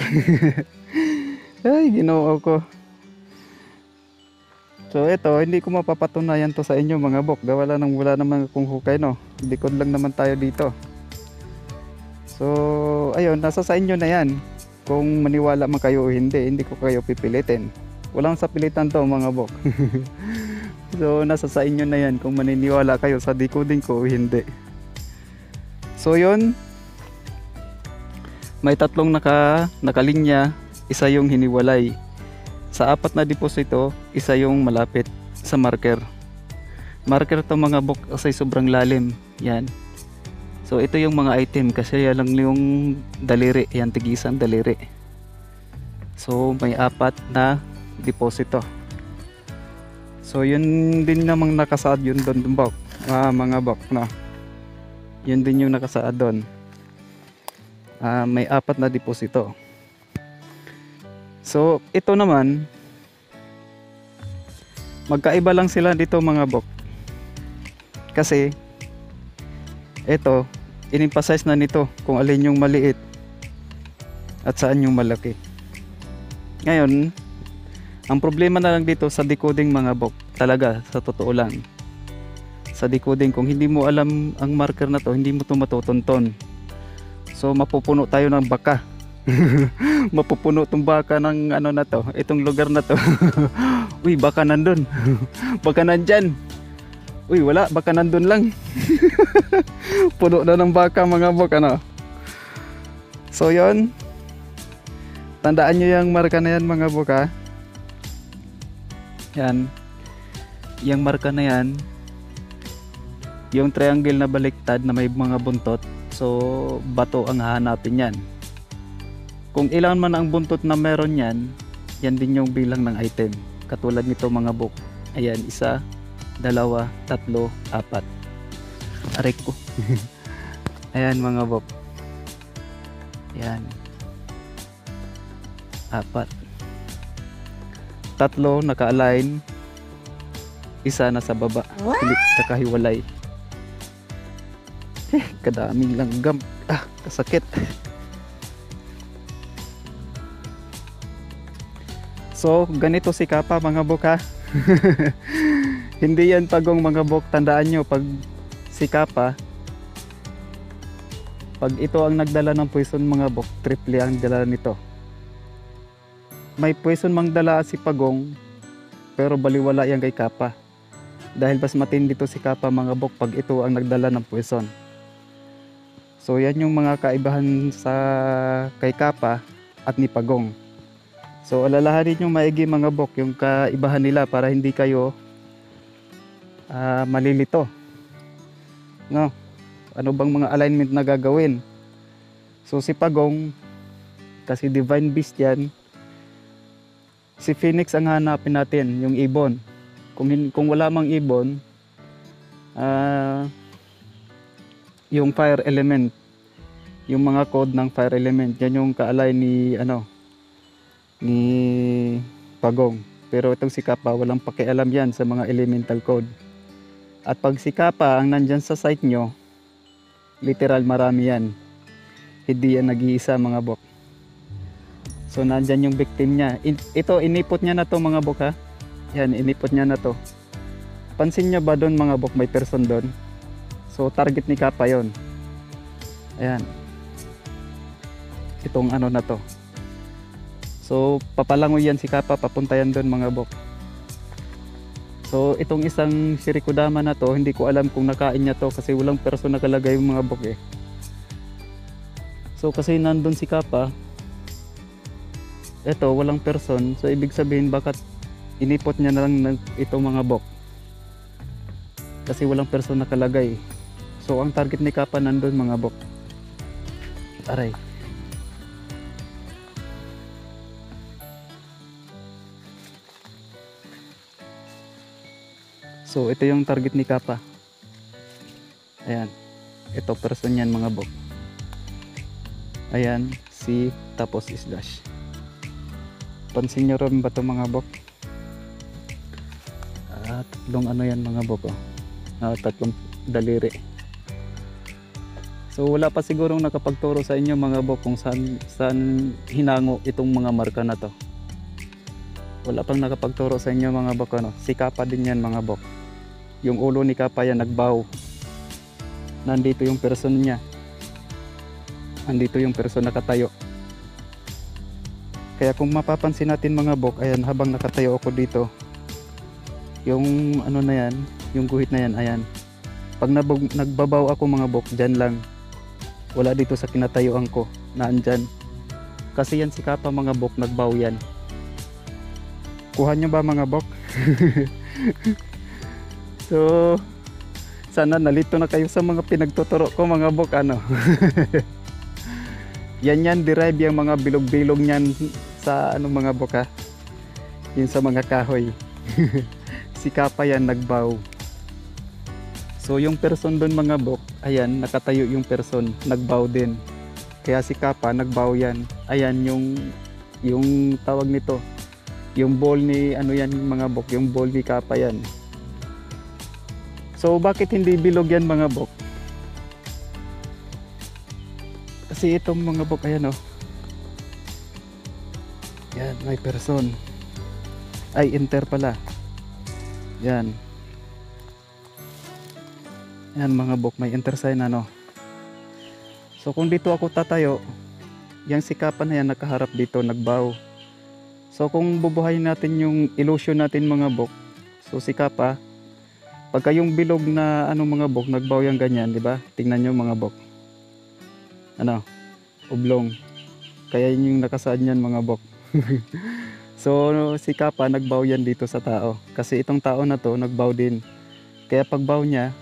Ay, ginoo ko. So ito, hindi ko mapapatunayan to sa inyo mga bok. Wala naman akong hukay, no. Likod lang naman tayo dito. So ayun, nasa sa inyo na yan. Kung maniwala man kayo o hindi ko kayo pipilitin. Walang sa pilitan to mga bok. So nasa sa inyo na yan kung maniniwala kayo sa decoding ko o hindi. So yun, may tatlong nakalinya, isa yung hiniwalay. Sa 4 na deposito, isa yung malapit sa marker. Marker to mga bok kasi sobrang lalim. Yan. So ito yung mga item kasi yan lang yung daliri, yan tigisan daliri. So may 4 na deposito. So yun din namang nakasaad yun doon bok. Mga bok na. Yun din yung nakasaad doon. May 4 na deposito. So ito naman magkaiba lang sila dito mga bok. Kasi ito, in-emphasize na nito kung alin yung maliit at saan yung malaki. Ngayon, ang problema na lang dito sa decoding mga bok, talaga sa totoo lang. Sa decoding, kung hindi mo alam ang marker na to, hindi mo to matutunton. So mapupuno tayo ng baka. Mapupuno tong baka ng ano na to, itong lugar na to. Uy, baka nandun. Baka nandyan. Uy, wala, baka nandun lang. Puno na ng baka mga bok, ano. So yon, tandaan nyo yung marka na yan mga bok, ha. Yan. Yung marka na yan, yung triangle na baliktad na may mga buntot. So bato ang hahanapin yan. Kung ilan man ang buntot na meron yan, yan din yung bilang ng item. Katulad nito mga bok. Ayan, 1, 2, 3, 4. Aray ko. Ayan mga bok. Ayan. 4. 3 naka-align. 1 nasa baba. Hindi nakahiwalay. Kadaming langgam. Kasakit. So, ganito si Kappa mga bok, ha. Hindi yan pagong mga bok. Tandaan nyo, pag si Kappa, pag ito ang nagdala ng poison mga bok, triple ang dala nito. may poison mang dala si Pagong, pero baliwala yan kay Kapa. Dahil mas matindi to si Kapa mga bok pag ito ang nagdala ng poison. So yan yung mga kaibahan sa kay Kapa at ni Pagong. So alalahanin yung maigi mga bok yung kaibahan nila para hindi kayo malilito. No? Ano bang mga alignment na gagawin? So si Pagong, kasi divine beast yan, si Phoenix ang hanapin natin, yung ibon. Kung wala mang ibon, yung fire element, yung mga code ng fire element, yan yung kaalay ni ni Pagong. Pero itong si Kapa, walang pakialam yan sa mga elemental code. At pag si Kapa ang nandyan sa site nyo, literal marami yan. Hindi yan nag-iisa mga bok. So nandyan yung victim niya. Ito, inipot niya na to mga bok ha. Yan, inipot niya na to. Pansin niya ba doon mga bok, may person doon? So target ni Kapa yon. Ayan. Itong ano na to. So papalangoy yan si Kapa, papunta yan doon mga bok. So itong isang Shirikudama na to, hindi ko alam kung nakain niya to kasi walang person nakalagay yung mga bok eh. So kasi nandun si Kapa, eto walang person, so ibig sabihin bakit inipot niya na lang itong mga bok kasi walang person nakalagay. So ang target ni Kapa nandun mga bok. Aray. So ito yung target ni Kapa. Ayan. Ito person yan mga bok. Ayan, si tapos slash. Pansin nyo rin ba ito mga bok? Tatlong ano yan mga bok oh. Tatlong daliri. So wala pa sigurong nakapagturo sa inyo mga bok kung saan hinango itong mga marka na to. Wala pang nakapagturo sa inyo mga bok ano. Si Kapa din yan mga bok. Yung ulo ni Kapa yan nagbaw. Nandito yung person niya. Nandito yung person nakatayo. Kaya kung mapapansin natin mga bok, ayan habang nakatayo ako dito, yung ano na yan, yung guhit na yan, ayan. Pag nagbabaw ako mga bok, dyan lang. Wala dito sa kinatayuan ko, naandyan. Kasi yan si Kapa mga bok, nagbaw yan. Kuha nyo ba mga bok? So, sana nalito na kayo sa mga pinagtuturo ko mga bok ano. Yan derive yung mga bilog-bilog niyan sa ano mga bok ha. Yun sa mga kahoy. Si Kapa yan nagbaw. So yung person doon mga bok, ayan nakatayo yung person, nagbaw din. Kaya si Kapa nagbaw yan. Ayan yung tawag nito. Yung ball ni ano yan mga bok, yung ball ni Kapa yan. So bakit hindi bilog yan mga bok? Kasi itong mga bok ayan oh. Yan, may person. Ay, enter pala. Yan. Yan mga bok, may enter sign ano. So kung dito ako tatayo, yung si Kapa na yan nakaharap dito, nagbaw. So kung bubuhayin natin yung illusion natin mga bok, so si Kapa, pagka yung bilog na ano mga bok, nagbaw yung ganyan, di ba? Tingnan nyo mga bok. Ano? Oblong. Kaya yun yung nakasaad niyan mga bok. So si Kapa nagbaw yan dito sa tao. Kasi itong tao na to nagbaw din. Kaya pagbaw niya,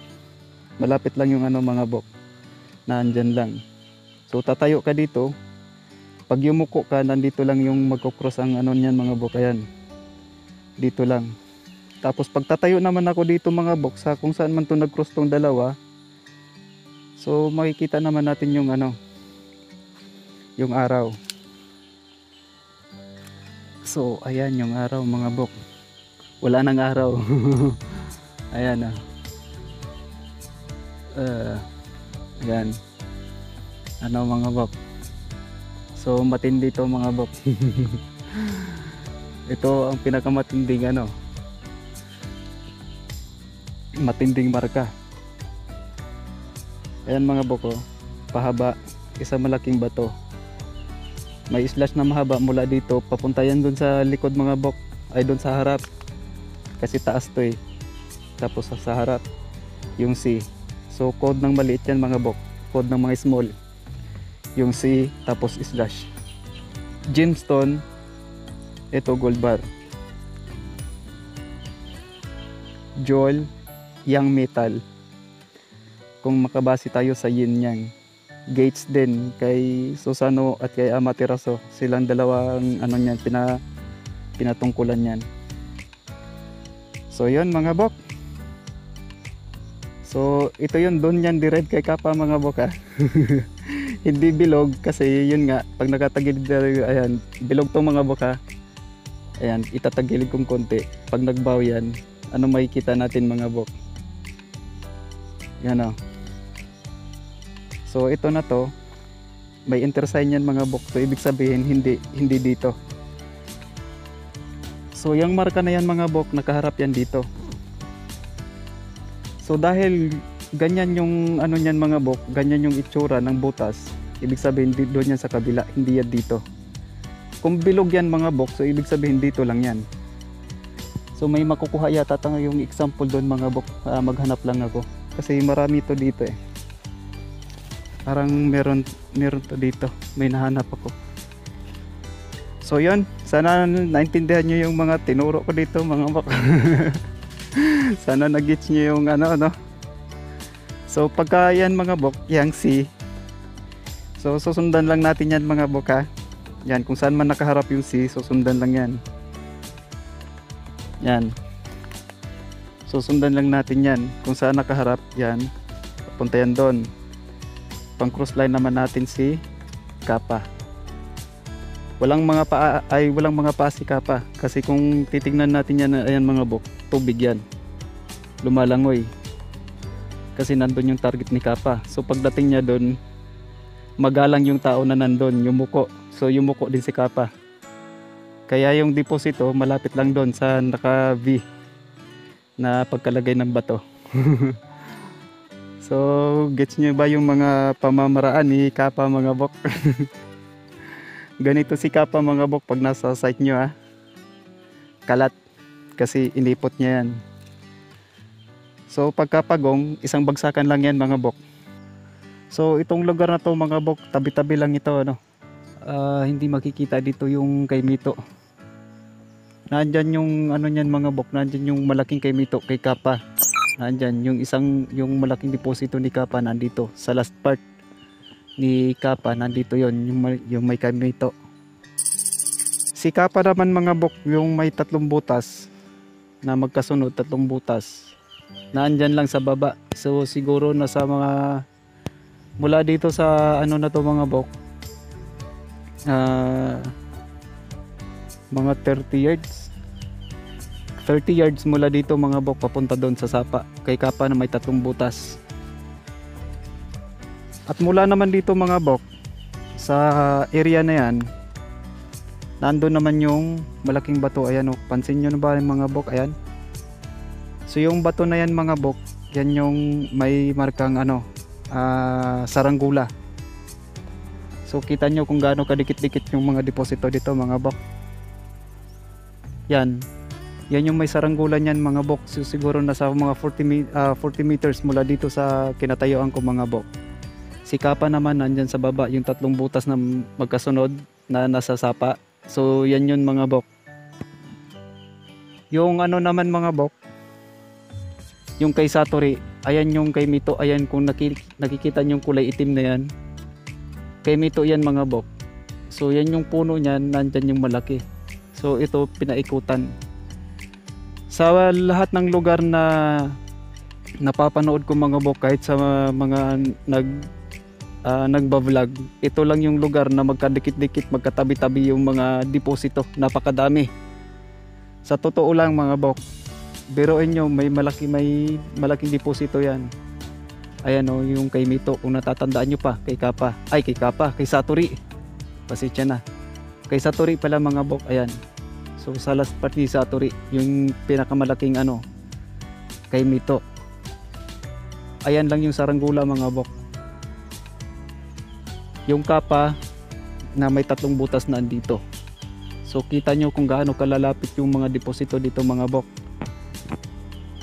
malapit lang yung ano mga bok. Nandyan lang. So tatayo ka dito. Pag yumuko ka, nandito lang yung magkocross ang ano niyan mga bok. Ayan. Dito lang. Tapos pag tatayo naman ako dito mga bok, sa kung saan man to nag-cross tong dalawa, so makikita naman natin yung ano, yung araw. So ayan yung araw mga bok. Wala nang araw. Ayan ah. Ayan. Ano mga bok. So matindi to mga bok. Ito ang pinakamatinding ano, matinding marka. Ayan mga boko, pahaba, isang malaking bato. may slash na mahaba mula dito papunta yan dun sa likod mga bok, ay dun sa harap kasi taas to eh. Tapos sa harap yung C, so code ng maliit yan mga bok, code ng mga small yung C tapos slash. Gemstone, ito gold bar. Jewel, young metal, kung makabase tayo sa yin yang. Gates din kay Susano at kay Amaterasu, silang dalawang ano niyan, pinatungkulan niyan. So yun mga bok, so ito yun, doon yan direct kay Kappa mga bok ha. Hindi bilog kasi yun nga, pag nakatagilid ayan, bilog tong mga bok ha. Ayan, itatagilid kong konti, pag nagbaw yan, ano makikita natin mga bok, yan o. So ito na to, may intersign yan mga bok, so ibig sabihin hindi dito. So yung marka na yan mga bok, nakaharap yan dito. So dahil ganyan yung ano niyan mga bok, ganyan yung itsura ng butas, ibig sabihin doon yan sa kabila, hindi yan dito. Kung bilog yan mga bok, so ibig sabihin dito lang yan. So may makukuha yata tayo yung example doon mga bok, maghanap lang ako kasi marami to dito eh. Parang meron to dito, may nahanap ako. So yun, sana naintindihan nyo yung mga tinuro ko dito mga bok. Sana nag-gets nyo yung ano. So pagka yan mga bok, yang C, so susundan lang natin yan mga bok ha. Yan, kung saan man nakaharap yung C, susundan lang yan. Yan, susundan lang natin yan kung saan nakaharap yan, papunta yan doon. Pang cross line naman natin si Kappa. Walang mga pa si Kappa kasi kung titingnan natin yan, ayan mga bok, tubig yan, lumalangoy kasi nandun yung target ni Kappa. So pagdating niya doon, magalang yung tao na nandun, yumuko. So yumuko din si Kappa, kaya yung deposito malapit lang doon sa naka V na pagkalagay ng bato. So gets nyo ba yung mga pamamaraan ni Kappa mga bok? Ganito si Kappa mga bok pag nasa site nyo ha. Kalat kasi inipot niya yan. So pagkapagong, isang bagsakan lang yan mga bok. So itong lugar na to mga bok, tabi-tabi lang ito ano. Hindi makikita dito yung kay Mito. Nandyan yung ano niyan mga bok, nandyan yung malaking kay Mito, kay Kappa. Nandyan yung malaking deposito ni Kappa, nandito sa last part ni Kappa, nandito yon yung may kay Mito. Si Kappa naman mga bok, yung may 3 butas na magkasunod, 3 butas, nandyan lang sa baba. So siguro nasa mga mula dito sa ano na to mga bok, mga 30 yards mula dito mga bok, papunta doon sa sapa kay Kappa na may 3 butas. At mula naman dito mga bok, sa area na yan, nandun naman yung malaking bato. Ayan o, pansin nyo na ba yung mga bok? Ayan. So yung bato na yan mga bok, yan yung may markang ano, saranggula. So kita nyo kung gaano kadikit-dikit yung mga deposito dito mga bok. Yan yung may saranggulan yan mga bok. So siguro nasa mga 40 meters mula dito sa kinatayuan ko mga bok. Si Kappa naman nandyan sa baba, yung 3 butas na magkasunod na nasa sapa. So yan yun mga bok. Yung ano naman mga bok, yung kay Satori, ayan yung kay Mito. Ayan, kung nakikita nyo yung kulay itim na yan, kay Mito yan mga bok. So yan yung puno niyan, nandyan yung malaki. So ito pinaikutan. Sa lahat ng lugar na napapanood ko mga bok, kahit sa mga nagba-vlog, ito lang yung lugar na magkadikit-dikit, magkatabi-tabi yung mga deposito. Napakadami. Sa totoo lang mga bok, biruin nyo, may malaking deposito yan. Ayan o, yung kay Mito, kung natatandaan nyo pa, kay Kappa, kay Satori, pasensya na, kay Satori pala mga bok. Ayan, so sa last part ni Satori, yung pinakamalaking ano, kay Mito. Ayan lang yung saranggula mga bok. Yung Kappa, na may 3 butas na andito. So kita nyo kung gaano kalalapit yung mga deposito dito mga bok.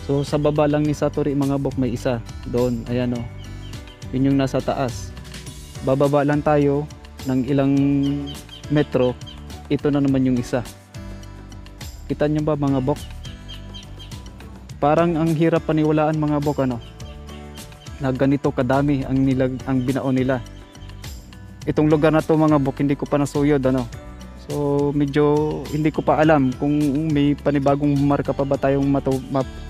So sa baba lang ni Satori mga bok may isa doon, ayan o, yun yung nasa taas. Bababa lang tayo ng ilang metro, ito na naman yung isa. Kita nyo ba mga bok? Parang ang hirap paniwalaan mga bok ano, na ganito kadami ang binaon nila. Itong lugar na to mga bok hindi ko pa nasuyod ano. So medyo hindi ko pa alam kung may panibagong marka pa ba tayong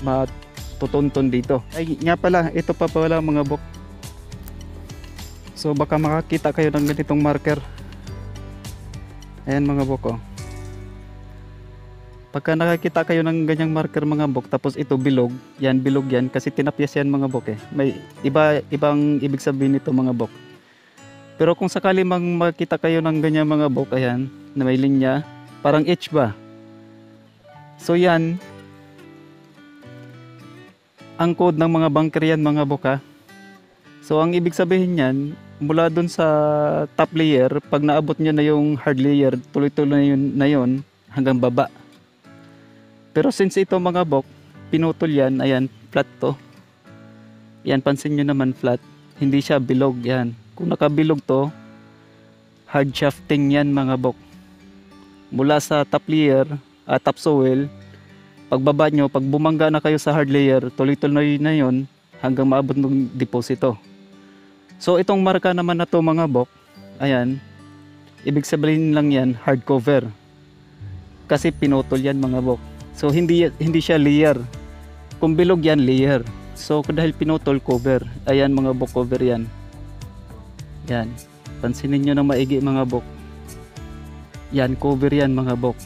matutunton dito. Ay nga pala, ito pa pala mga bok. So baka makakita kayo ng ganitong marker. Ayan mga bok oh. Pagka nakakita kayo ng ganyang marker mga bok, tapos ito bilog yan kasi tinapyas yan mga bok eh. May ibang ibig sabihin nito mga bok. Pero kung sakali makita kayo ng ganyan mga bok, ayan, na may linya, parang H ba? So yan, ang code ng mga bunker yan mga bok ha. So ang ibig sabihin yan, mula dun sa top layer, pag naabot nyo na yung hard layer, tuloy-tuloy na yun hanggang baba. Pero since ito mga bok, pinutol yan, ayan, flat to. Yan, pansin nyo naman flat, hindi siya bilog yan. Kung nakabilog to, hard shafting yan mga bok. Mula sa top layer, top soil, pagbaba nyo, pag bumangga na kayo sa hard layer, tuloy-tuloy na yon hanggang maabot ng deposito. So itong marka naman na to mga bok, ayan, ibig sabihin lang yan, hard cover. Kasi pinutol yan mga bok. So hindi siya layer. Kung bilog yan, layer. So dahil pinutol, cover. Ayan mga bok, cover yan. Yan, pansinin nyo na maigi mga bok. Yan, cover yan mga bok.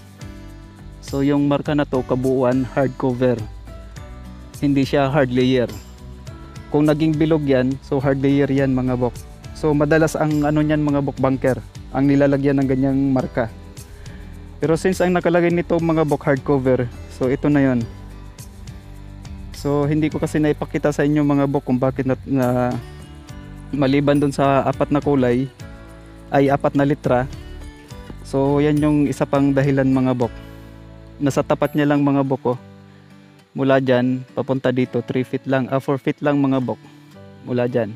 So yung marka na to, kabuuan, hard cover. Hindi siya hard layer. Kung naging bilog yan, so hard layer yan mga bok. So madalas ang ano niyan mga bok, bunker, ang nilalagyan ng ganyang marka. Pero since ang nakalagay nito mga bok, hard cover, so ito na yon. So hindi ko kasi naipakita sa inyo mga bok kung bakit na maliban dun sa 4 na kulay ay 4 na litra. So yan yung isa pang dahilan mga bok. Nasa tapat niya lang mga bok oh. Mula dyan papunta dito 3 feet lang, 4 feet lang mga bok mula dyan.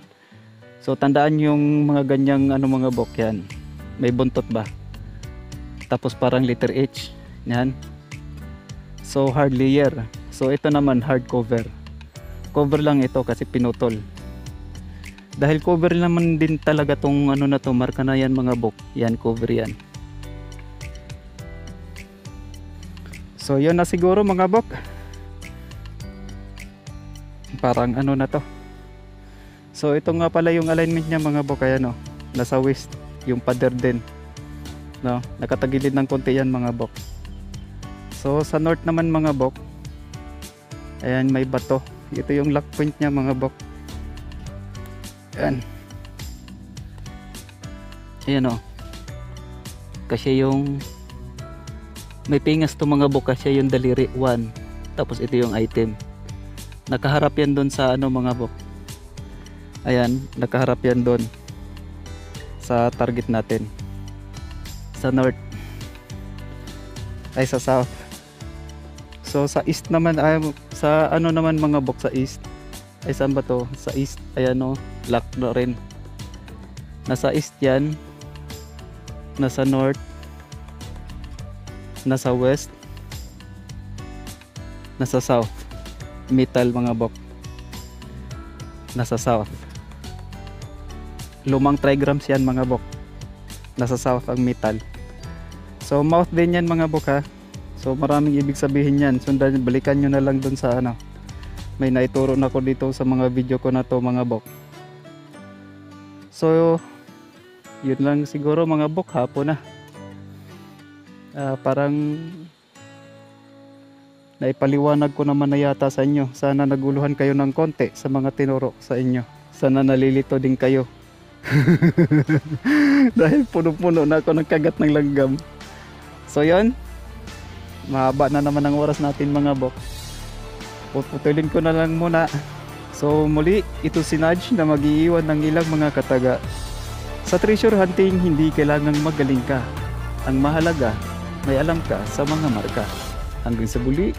So tandaan yung mga ganyang ano mga bok, yan may buntot ba, tapos parang letter H yan. So hard layer. So ito naman hard cover. Cover lang ito kasi pinutol. Dahil cover naman din talaga tong ano na to, marka na yan mga bok. Yan, cover yan. So yun na siguro mga bok. Parang ano na to. So ito nga pala yung alignment niya mga bok. Ayan o, nasa west. Yung pader din. No, nakatagilid ng konti yan mga bok. So sa north naman mga bok, ayan may bato. Ito yung lock point niya mga bok. Ayan. Ayan o. Kasi yung may pingas to mga bok, kasi yung daliri 1. Tapos ito yung item. Nakaharap yan doon sa ano mga bok. Ayan, nakaharap yan doon sa target natin. Sa north. Ay sa south. So sa east naman, ay, sa ano naman mga bok, sa east. Ay saan ba to? Sa east. Ayan o, lock na rin. Nasa east yan. Nasa north. Nasa west. Nasa south. Metal mga bok. Nasa south. Lumang trigrams yan mga bok. Nasa south ang metal. So mouth din yan mga bok ha. So maraming ibig sabihin yan. Sundan, balikan nyo na lang dun sa ano. May naituro na ko dito sa mga video ko na to mga bok. So yun lang siguro mga bok, hapon na. Parang naipaliwanag ko naman na yata sa inyo. Sana naguluhan kayo ng konti sa mga tinuro sa inyo. Sana nalilito din kayo. Dahil puno-puno na ako ng kagat ng langgam. So yun, mahaba na naman ang oras natin mga bok. Puputulin ko na lang muna. So muli, ito si Nudge na mag-iiwan ng ilang mga kataga Sa treasure hunting, hindi kailangang magaling ka. Ang mahalaga, may alam ka sa mga marka. Hanggang sa muli,